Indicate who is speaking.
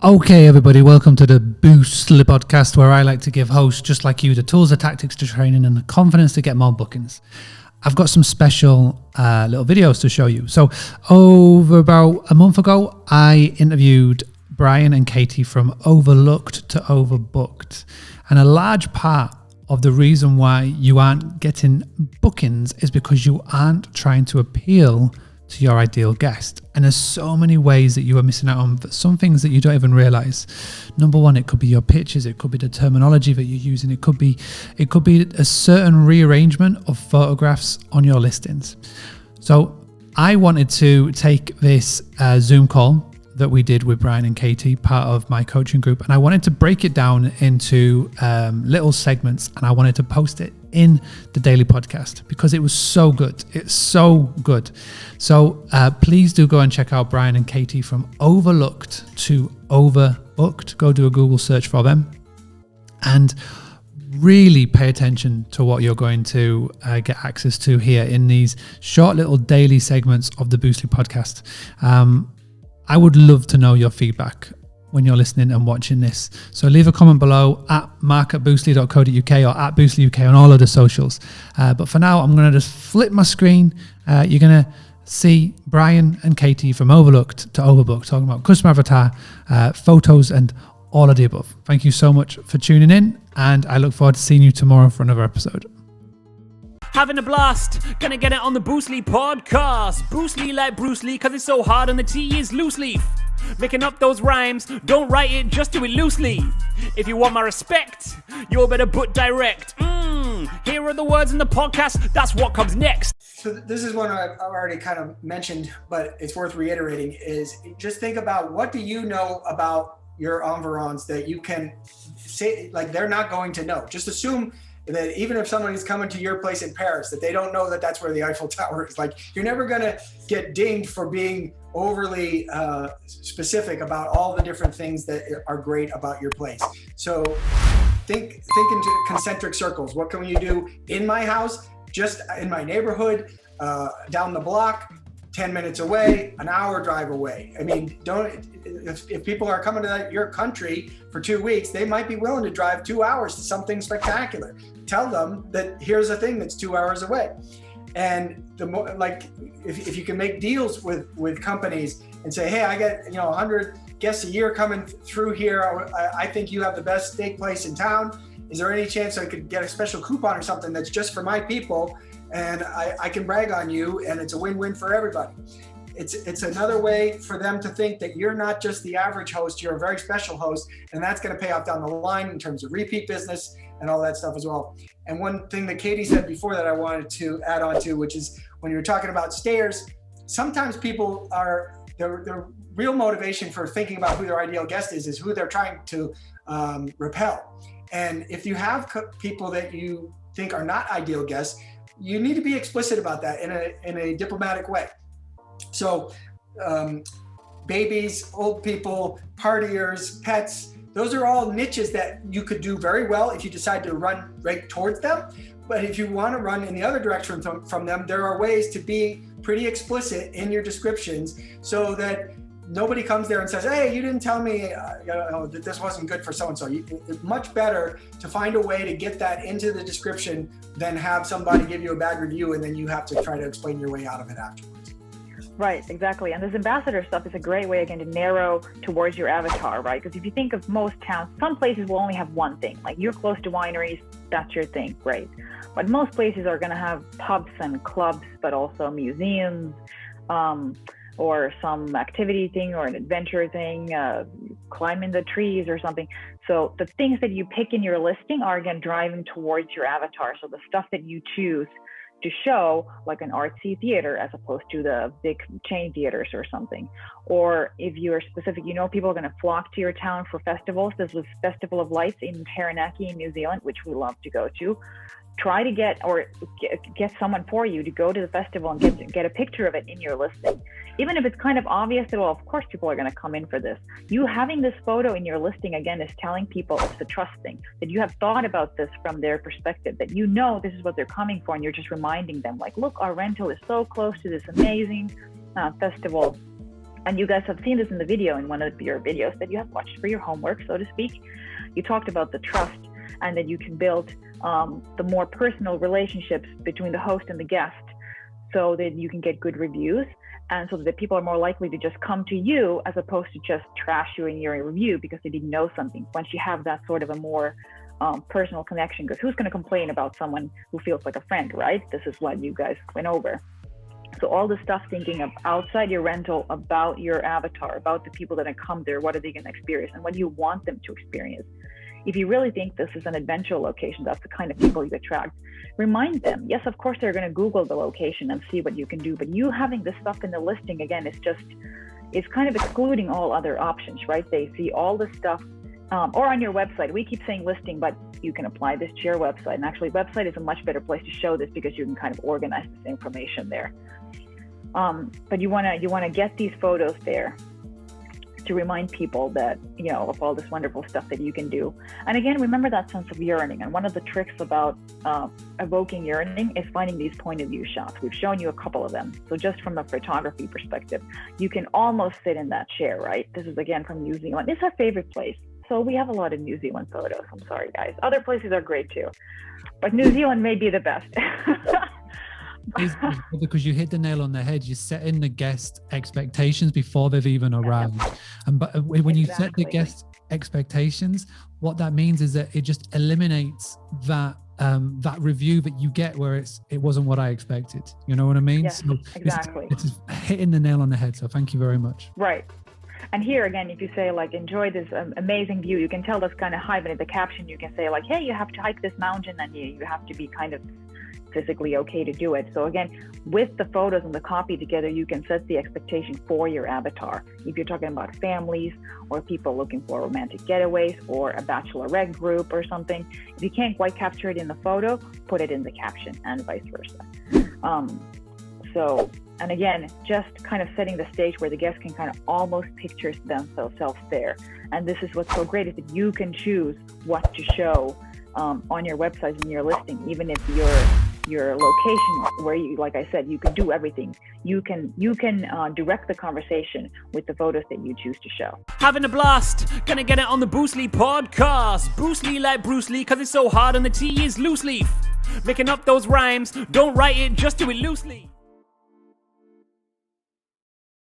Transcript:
Speaker 1: Okay, everybody, welcome to the Boostly podcast, where I like to give hosts just like you the tools, the tactics, the training, and the confidence to get more bookings. I've got some special little videos to show you. So over about a month ago, I interviewed Brian and Kati from Overlooked to Overbooked. And a large part of the reason why you aren't getting bookings is because you aren't trying to appeal to your ideal guest. And there's so many ways that you are missing out on some things that you don't even realize. Number one, it could be your pictures, it could be the terminology that you're using, it could be a certain rearrangement of photographs on your listings. So I wanted to take this Zoom call that we did with Brian and Kati, part of my coaching group, and I wanted to break it down into little segments, and I wanted to post it in the daily podcast because it was so good. It's so good. So please do go and check out Brian and Kati from Overlooked to Overbooked. Go do a Google search for them and really pay attention to what you're going to get access to here in these short little daily segments of the Boostly podcast. I would love to know your feedback when you're listening and watching this. So leave a comment below at mark@boostly.co.uk or at boostlyuk on all of the socials. But for now, I'm going to just flip my screen. You're going to see Brian and Kati from Overlooked to Overbooked talking about customer avatar, photos, and all of the above. Thank you so much for tuning in, and I look forward to seeing you tomorrow for another episode.
Speaker 2: Having a blast, gonna get it on the Boostly podcast. Boostly like Bruce Lee, cause it's so hard and the T is loose leaf. Making up those rhymes, don't write it, just do it loosely. If you want my respect, you better put direct. Here are the words in the podcast, that's what comes next.
Speaker 3: So this is one I've already kind of mentioned, but it's worth reiterating, is just think about what do you know about your environs that you can say, like they're not going to know. Just assume that even if someone is coming to your place in Paris, that they don't know that that's where the Eiffel Tower is. Like, you're never going to get dinged for being overly specific about all the different things that are great about your place. So think into concentric circles. What can you do in my house, just in my neighborhood, down the block, 10 minutes away, an hour drive away? I mean, if people are coming to your country for 2 weeks, they might be willing to drive 2 hours to something spectacular. Tell them that here's a thing that's 2 hours away. And the more, like, if you can make deals with companies and say, hey, I get 100 guests a year coming through here. I think you have the best steak place in town. Is there any chance I could get a special coupon or something that's just for my people? And I can brag on you, and it's a win-win for everybody. It's another way for them to think that you're not just the average host, you're a very special host, and that's going to pay off down the line in terms of repeat business and all that stuff as well. And one thing that Kati said before that I wanted to add on to, which is when you were talking about stayers, sometimes people their real motivation for thinking about who their ideal guest is who they're trying to repel. And if you have people that you think are not ideal guests, you need to be explicit about that in a diplomatic way. So babies, old people, partiers, pets, those are all niches that you could do very well if you decide to run right towards them. But if you want to run in the other direction from them, there are ways to be pretty explicit in your descriptions so that nobody comes there and says, hey, you didn't tell me that this wasn't good for so-and-so. It's much better to find a way to get that into the description than have somebody give you a bad review and then you have to try to explain your way out of it afterwards.
Speaker 4: Right, exactly. And this ambassador stuff is a great way, again, to narrow towards your avatar, right? Because if you think of most towns, some places will only have one thing. Like, you're close to wineries, that's your thing, great. But most places are going to have pubs and clubs, but also museums, or some activity thing or an adventure thing, climbing the trees or something. So the things that you pick in your listing are, again, driving towards your avatar. So the stuff that you choose to show, like an artsy theater as opposed to the big chain theaters or something. Or if you're specific, people are going to flock to your town for festivals. This was Festival of Lights in Taranaki in New Zealand, which we love to go to. Try to get someone for you to go to the festival and get a picture of it in your listing. Even if it's kind of obvious that, well, of course people are going to come in for this. You having this photo in your listing, again, is telling people it's a trust thing, that you have thought about this from their perspective, that this is what they're coming for, and you're just reminding them, like, look, our rental is so close to this amazing festival. And you guys have seen this in the video, in one of your videos that you have watched for your homework, so to speak. You talked about the trust and that you can build the more personal relationships between the host and the guest so that you can get good reviews, and so that people are more likely to just come to you as opposed to just trash you in your review because they didn't know something. Once you have that sort of a more personal connection, because who's going to complain about someone who feels like a friend, right? This is what you guys went over. So all the stuff thinking of outside your rental, about your avatar, about the people that come there, what are they going to experience and what do you want them to experience? If you really think this is an adventure location, that's the kind of people you attract, remind them. Yes, of course, they're going to Google the location and see what you can do, but you having this stuff in the listing, again, it's kind of excluding all other options, right? They see all the stuff, or on your website. We keep saying listing, but you can apply this to your website. And actually, website is a much better place to show this because you can kind of organize this information there. But you want to get these photos there to remind people that, of all this wonderful stuff that you can do. And again, remember that sense of yearning. And one of the tricks about evoking yearning is finding these point of view shots. We've shown you a couple of them. So just from a photography perspective, you can almost sit in that chair, right? This is again from New Zealand. This is our favorite place. So we have a lot of New Zealand photos. I'm sorry, guys. Other places are great too, but New Zealand may be the best.
Speaker 1: Because you hit the nail on the head. You're setting the guest expectations before they've even arrived. And when you set the guest expectations, what that means is that it just eliminates that review that you get where it wasn't what I expected. You know what I mean?
Speaker 4: Yes,
Speaker 1: so
Speaker 4: exactly.
Speaker 1: It's hitting the nail on the head. So thank you very much.
Speaker 4: Right. And here again, if you say like, enjoy this amazing view, you can tell that's kind of high, but in the caption, you can say like, hey, you have to hike this mountain and you have to be kind of physically okay to do it. So again, with the photos and the copy together, you can set the expectation for your avatar. If you're talking about families or people looking for romantic getaways or a bachelorette group or something, if you can't quite capture it in the photo, put it in the caption and vice versa. And again, just kind of setting the stage where the guests can kind of almost picture themselves there. And this is what's so great is that you can choose what to show on your websites and your listing, even if your location where you, like I said, you can do everything. You can direct the conversation with the photos that you choose to show.
Speaker 2: Having a blast, gonna get it on the Boostly podcast. Boostly like Bruce Lee, cause it's so hard and the T is loose leaf. Making up those rhymes, don't write it, just do it loosely.